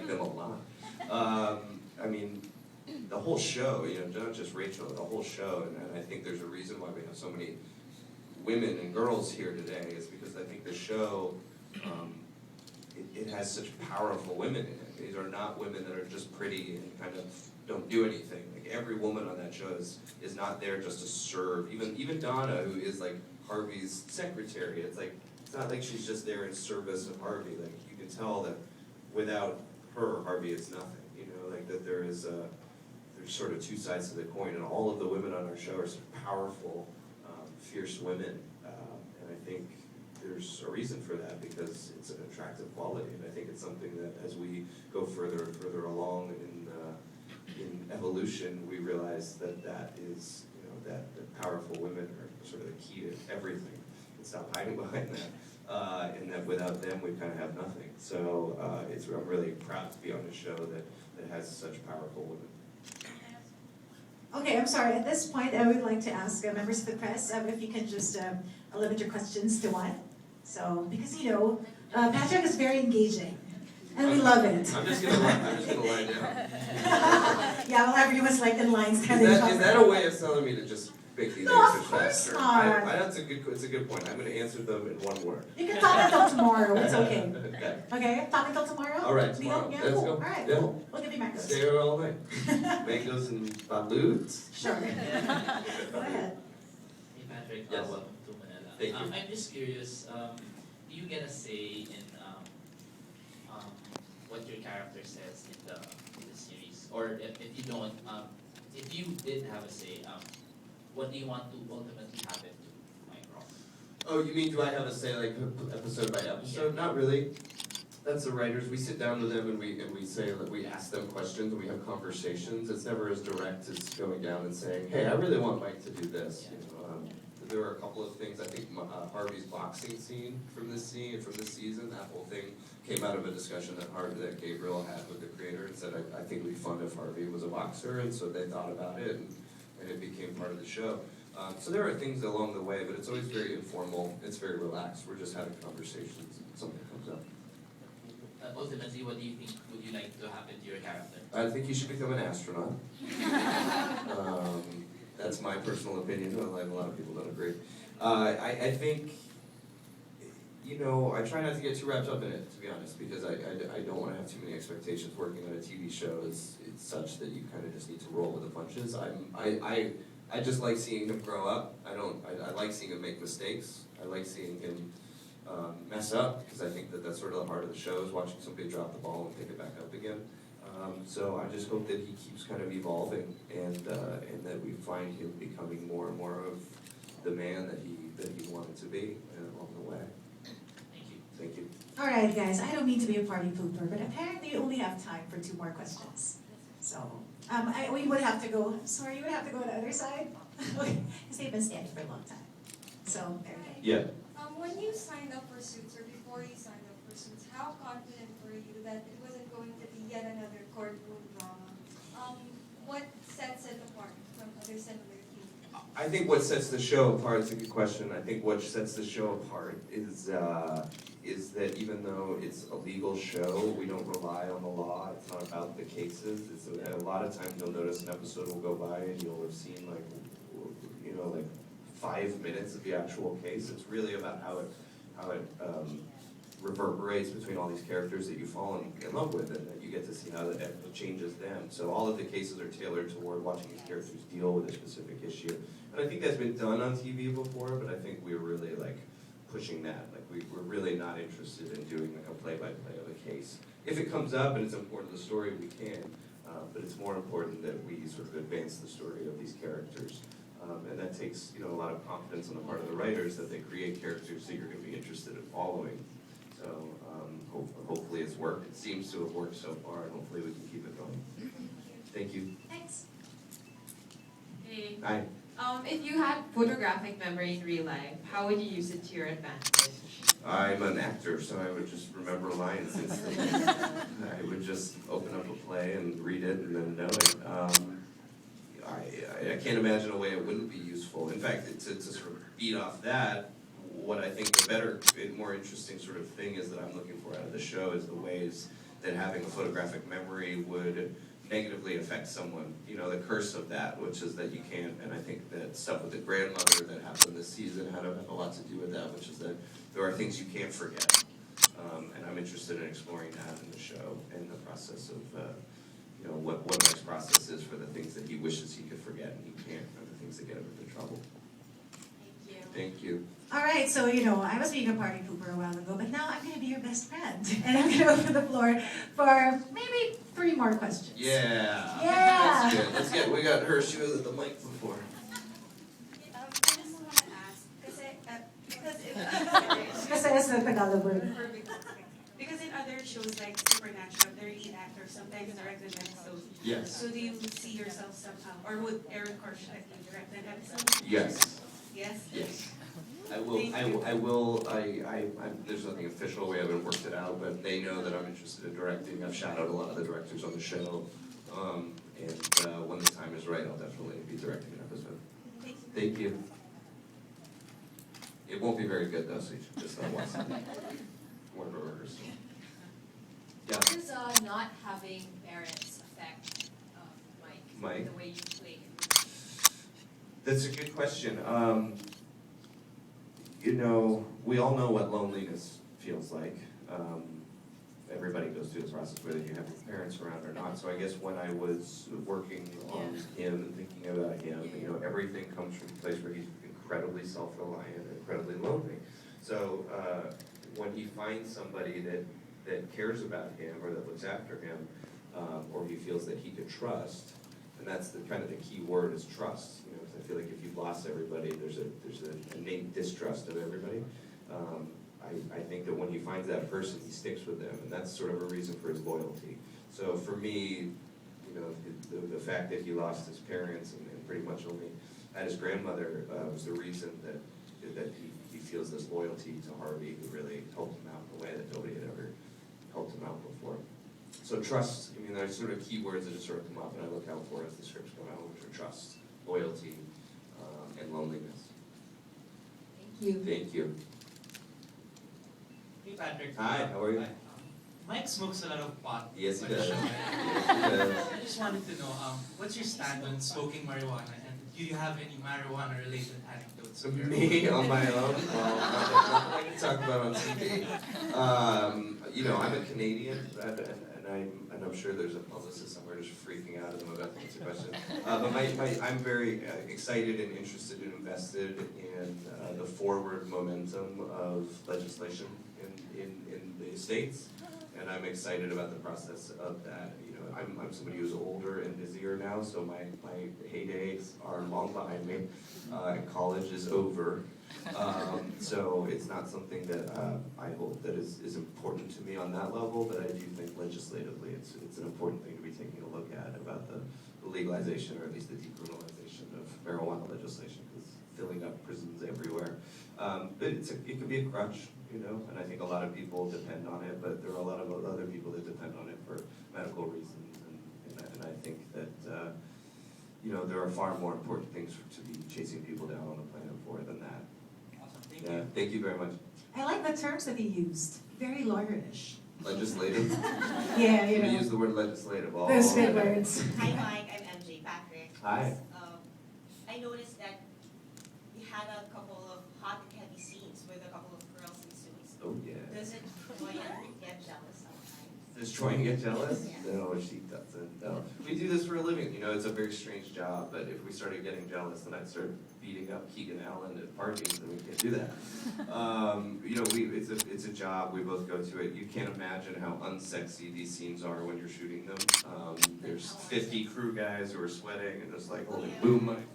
like them a lot. I mean, the whole show, you know, not just Rachel, the whole show, and I think there's a reason why we have so many women and girls here today, is because I think the show, it has such powerful women in it. These are not women that are just pretty and kind of don't do anything. Like every woman on that show is not there just to serve. Even Donna, who is like Harvey's secretary, it's not like she's just there in service of Harvey. Like you can tell that without her, Harvey is nothing. You know, like that there's sort of two sides to the coin, and all of the women on our show are sort of powerful, fierce women, and I think there's a reason for that because it's an attractive quality, and I think it's something that as we go further and further along in evolution, we realize that is, you know, that powerful women are sort of the key to everything. And stop hiding behind that, and that without them we kind of have nothing. So I'm really proud to be on a show that has such powerful women. Okay, I'm sorry. At this point, I would like to ask members of the press if you can just limit your questions to one. So, because you know, Patrick is very engaging, and we love it. I'm just gonna lie down. Yeah, well, everyone's like in lines. Is that a way of telling me to just make these No, answers of course faster? not. It's a good point. I'm going to answer them in one word. You can talk until tomorrow. It's okay. Okay. Okay, talk until tomorrow? All right, Deal? tomorrow. Yeah, Let's cool. go. All right, Yeah. cool. We'll give you mangoes. Stay here all night. Mangoes and balloons. Sure. Go ahead. Hey Patrick, Yes. welcome to Manila. Thank you. I'm just curious, do you get a say in what your character says in the series? Or if you don't, if you did have a say, what do you want to ultimately happen to Mike Ross? Oh, you mean do I have a say like episode by episode? Yeah. Not really. That's the writers. We sit down with them and we say that we ask them questions and we have conversations. It's never as direct as going down and saying, "Hey, I really want Mike to do this." You know, there were a couple of things. I think Harvey's boxing scene from this season, that whole thing came out of a discussion that Gabriel had with the creator and said, I think it'd be fun if Harvey was a boxer, and so they thought about it and it became part of the show. So there are things along the way, but it's always very informal. It's very relaxed. We're just having conversations and something comes up. Ultimately, what do you think would you like to happen to your character? I think you should become an astronaut. That's my personal opinion. A lot of people don't agree. I think, you know, I try not to get too wrapped up in it, to be honest, because I don't want to have too many expectations. Working on a TV show is such that you kind of just need to roll with the punches. I just like seeing him grow up. I like seeing him make mistakes. I like seeing him mess up, because I think that's sort of the heart of the show, is watching somebody drop the ball and pick it back up again. So I just hope that he keeps kind of evolving, and that we find him becoming more and more of the man that he wanted to be along the way. Thank you. Thank you. All right, guys. I don't mean to be a party pooper, but apparently you only have time for 2 more questions. So we would have to go. Sorry, you would have to go to the other side. Okay, because they've been standing for a long time. So there you go. Yeah. When you signed up for Suits, or before you signed up for Suits, how confident were you that it wasn't going to be yet another courtroom drama? What sets it apart from other similar themes? I think what sets the show apart is a good question. I think what sets the show apart is that even though it's a legal show, we don't rely on the law. It's not about the cases. A lot of times you'll notice an episode will go by and you'll have seen like 5 minutes of the actual case. It's really about how it reverberates between all these characters that you fall in love with, and that you get to see how it changes them. So all of the cases are tailored toward watching these characters deal with a specific issue. And I think that's been done on TV before, but I think we're really like pushing that. Like we're really not interested in doing like a play-by-play of a case. If it comes up and it's important to the story, we can. But it's more important that we sort of advance the story of these characters. And that takes, you know, a lot of confidence on the part of the writers that they create characters that you're going to be interested in following. So hopefully it's worked. It seems to have worked so far, and hopefully we can keep it going. Thank you. Thanks. Hey. Hi. If you had photographic memory in real life, how would you use it to your advantage? I'm an actor, so I would just remember lines instantly. I would just open up a play and read it and then know it. I can't imagine a way it wouldn't be useful. In fact, to sort of beat off that, what I think the better and more interesting sort of thing is that I'm looking for out of the show is the ways that having a photographic memory would negatively affect someone. You know, the curse of that, which is that you can't, and I think that stuff with the grandmother that happened this season had a lot to do with that, which is that there are things you can't forget. And I'm interested in exploring that in the show and the process of, you know, what Mike's process is for the things that he wishes he could forget and he can't, and the things that get him into trouble. Thank you. Thank you. All right, so you know, I was being a party pooper a while ago, but now I'm going to be your best friend, and I'm going to open the floor for maybe 3 more questions. Yeah. Yeah. That's good. Let's get. We got her. She was at the mic before. I just want to ask, because Kasi as the Tagalog word. Because in other shows like Supernatural, the lead actor sometimes direct an episode. Yes. So do you see yourself somehow, or would Eric or Shaq direct an episode? Yes. Yes? Yes. I will. There's nothing official. We haven't worked it out, but they know that I'm interested in directing. I've shadowed a lot of the directors on the show, and when the time is right, I'll definitely be directing an episode. Thank you. It won't be very good though, so you should just watch it. More of a rehearsal. Yeah. How does not having parents affect Mike? the way you play? That's a good question. You know, we all know what loneliness feels like. Everybody goes through the process whether you have your parents around or not. So I guess when I was working on him and thinking about him, you know, everything comes from a place where he's incredibly self-reliant, incredibly lonely. So when he finds somebody that cares about him or that looks after him, or he feels that he could trust, and that's the kind of the key word is trust. You know, 'cause I feel like if you've lost everybody, there's an innate distrust of everybody. I think that when he finds that person, he sticks with them, and that's sort of a reason for his loyalty. So for me, you know, the fact that he lost his parents and pretty much only had his grandmother was the reason that he feels this loyalty to Harvey, who really helped him out in a way that nobody had ever helped him out before. So trust, I mean, there's sort of keywords that just sort of come up and I look out for as the scripts come out, which are trust, loyalty, and loneliness. Thank you. Thank you. Hey Patrick. Hi, how are you? Hi. Mike smokes a lot of pot. Yes, he on the does. show. Yes, he does. I just wanted to know, what's your stand on smoking marijuana, and do you have any marijuana-related anecdotes? of your Me own? on my own? Well, nothing I can talk about on TV. You know, I'm a Canadian, and I'm sure there's a publicist somewhere just freaking out at them about the answer question. But I'm very excited and interested and invested in the forward momentum of legislation in the States, and I'm excited about the process of that. You know, I'm somebody who's older and busier now, so my heydays are long behind me. College is over, so it's not something that I hope that is important to me on that level. But I do think legislatively, it's an important thing to be taking a look at about the legalization or at least the decriminalization of marijuana legislation, because filling up prisons everywhere. But it can be a crutch, you know, and I think a lot of people depend on it, but there are a lot of other people that depend on it for medical reasons, and I think that, you know, there are far more important things to be chasing people down on the planet for than that. Awesome, thank Yeah, you. thank you very much. I like the terms that he used. Very lawyerish. Legislative? Yeah, you We know. use the word legislative all Those the big time. words. Hi Mike, I'm MJ Patrick. Hi. I noticed that you had a couple of hot and heavy scenes with a couple of girls in suits. Oh, yeah. Does it get jealous sometimes? Does Troy get jealous? Yeah. No, she doesn't. No. We do this for a living. You know, it's a very strange job, but if we started getting jealous, then I'd start beating up Keegan Allen at parties, and we can't do that. You know, it's a job. We both go to it. You can't imagine how unsexy these scenes are when you're shooting them. There's 50 crew guys who are sweating and just like holding boom mic.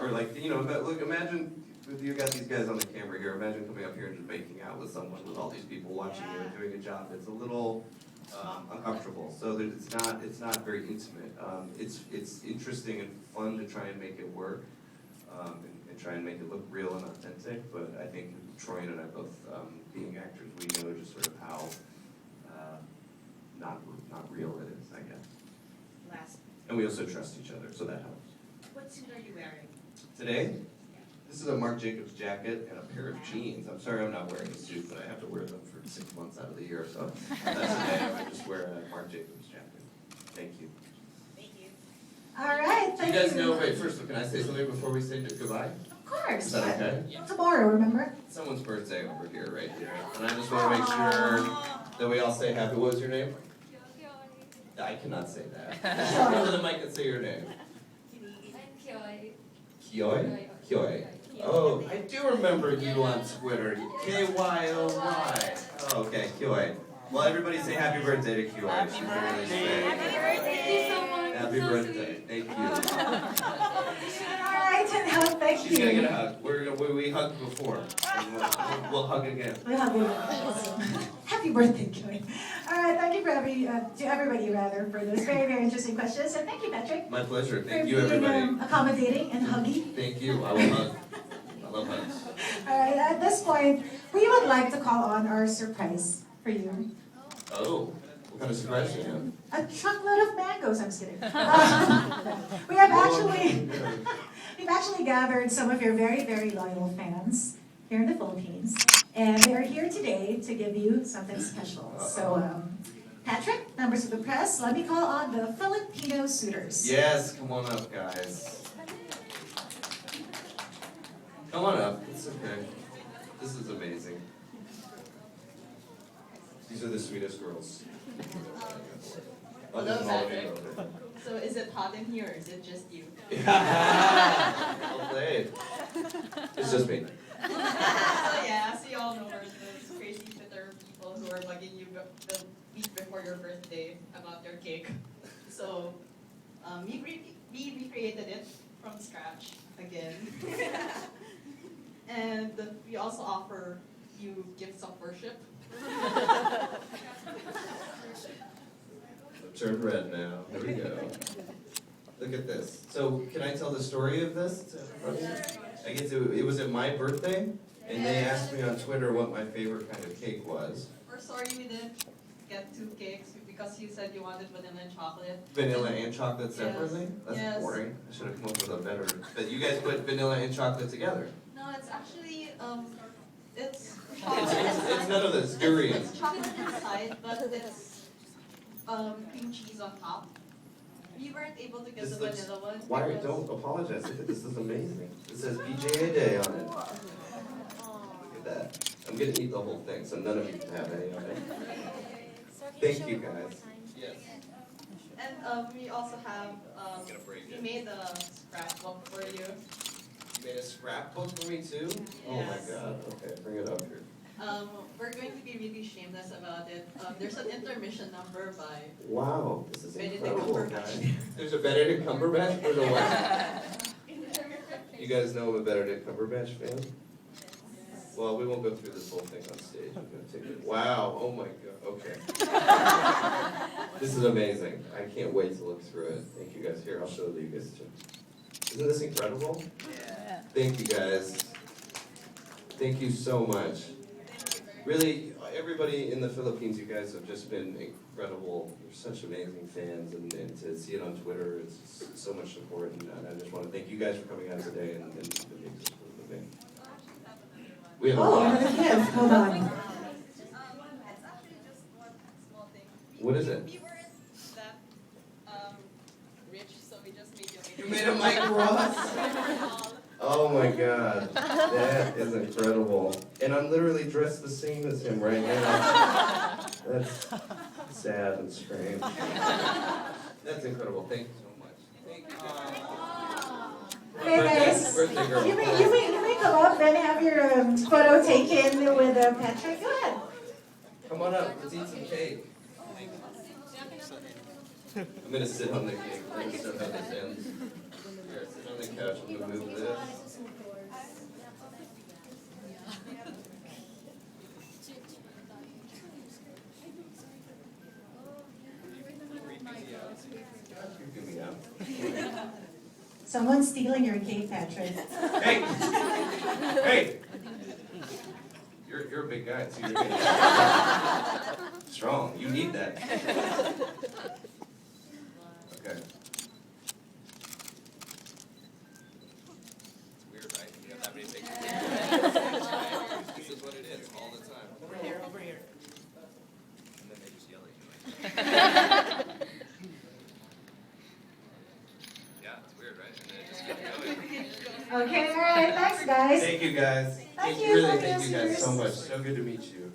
Or like, you know, look, imagine if you got these guys on the camera here, imagine coming up here and just making out with someone with all these people watching you and doing a job. It's a little uncomfortable, so that it's not very intimate. It's interesting and fun to try and make it work, and try and make it look real and authentic, but I think Troy and I both, being actors, we know just sort of how not real it is, I guess. Last, And we also trust each other, so that helps. what suit are you wearing? Today, this is a Marc Jacobs jacket and a pair of jeans. I'm sorry I'm not wearing a suit, but I have to wear them for 6 months out of the year, so that's okay. I might just wear a Marc Jacobs jacket. Thank you. Thank you. All right, Do you thank guys know, wait, first, can I say something before we say goodbye? Of course. Is that okay? Tomorrow, remember? Someone's birthday over here, right here. And I just want to make sure that we all say happy, what was your name? I cannot say that. Go to the mic and say your name. Kyoy? Kyoy. Oh, I do remember you on Twitter. K-Y-O-Y. Oh, okay, Kyoy. Well, everybody say happy birthday to Kyoy. Happy birthday. Happy birthday. Thank you. All right, and thank you. She's gonna get a hug. We hugged before. And we'll hug again. We'll have you. Happy birthday, Joy. All right, thank you for to everybody for those very, very interesting questions. And thank you, Patrick. My pleasure. For Thank you, being everybody. accommodating and huggy. Thank you. I will hug. I love hugs. All right, at this point, we would like to call on our surprise for you. Oh, what kind of surprise do you have? A truckload of mangoes, I'm just kidding. We have we've actually gathered some of your very, very loyal fans here in the Philippines. And they're here today to give you something special. So, Patrick, members of the press, let me call on the Filipino suitors. Yes, come on up, guys. Come on up. It's okay. This is amazing. These are the sweetest girls. Hello, Patrick. So is it hot in here or is it just you? Well played. It's just me. So yeah, as you all know, there's those crazy Twitter people who are bugging you the week before your birthday about your cake. So we recreated it from scratch again. And we also offer you gifts of worship. Turn red now. Here we go. Look at this. So, can I tell the story of this to everybody? I guess it was at my birthday, and they asked me on Twitter what my favorite kind of cake was. We're sorry we didn't get 2 cakes because you said you wanted vanilla and chocolate. Vanilla and chocolate separately? That's Yes. boring. I should have come up with a better. But you guys put vanilla and chocolate together. No, it's actually it's It's, chocolate it's none of this durian. It's chocolate inside, but it's cream cheese on top. We weren't able to get This the looks- vanilla one. Why because- don't apologize? This is amazing. It says PJA Day on it. Look at that. I'm gonna eat the whole thing, so none of you can have any of it. Thank you, guys. Yes. And we also have Gonna break we it. made a scrapbook for you. You made a scrapbook for me too? Oh my Yes. god. Okay, bring it up here. We're going to be really shameless about it. There's an intermission number by Wow, this is Benedict incredible, Cumberbatch. guys. There's a Benedict Cumberbatch for the what? You guys know I'm a Benedict Cumberbatch fan? Well, we won't go through this whole thing on stage. I'm gonna take it. Wow, oh my god, okay. This is amazing. I can't wait to look through it. Thank you guys. Here, I'll show you guys too. Isn't this incredible? Yeah. Thank you guys. Thank you so much. Really, everybody in the Philippines, you guys have just been incredible. You're such amazing fans, and to see it on Twitter, it's just so much support. And I just want to thank you guys for coming out today and being supportive of me. We have a Oh, lot. another gift. Hold on. It's actually just one small thing. What is it? We weren't that rich, so we just made You made a Mike Ross? Oh my god, that is incredible. And I'm literally dressed the same as him right now. That's sad and strange. That's incredible. Thank you so much. Thank you. Okay, guys. Birthday girl. You may come up and have your photo taken with Patrick. Go ahead. Come on up, let's eat some cake. I'm gonna sit on the cake. I'm gonna sit on this end. Here, sit on the couch. I'm gonna move this. Creeping me out. Someone's stealing your cake, Patrick. Hey! Hey! You're a big guy, so you're gonna strong. You need that. Okay. It's weird, right? You have that many things. This is what it is all the time. Over here, over here. Okay, all right, thanks guys. Thank you guys. Thank you, Really, love thank you, you guys so serious. much. So good to meet you.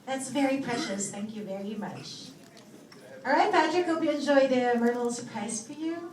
That's very precious, thank you very much. All right, Patrick, hope you enjoy the Myrtle surprise for you.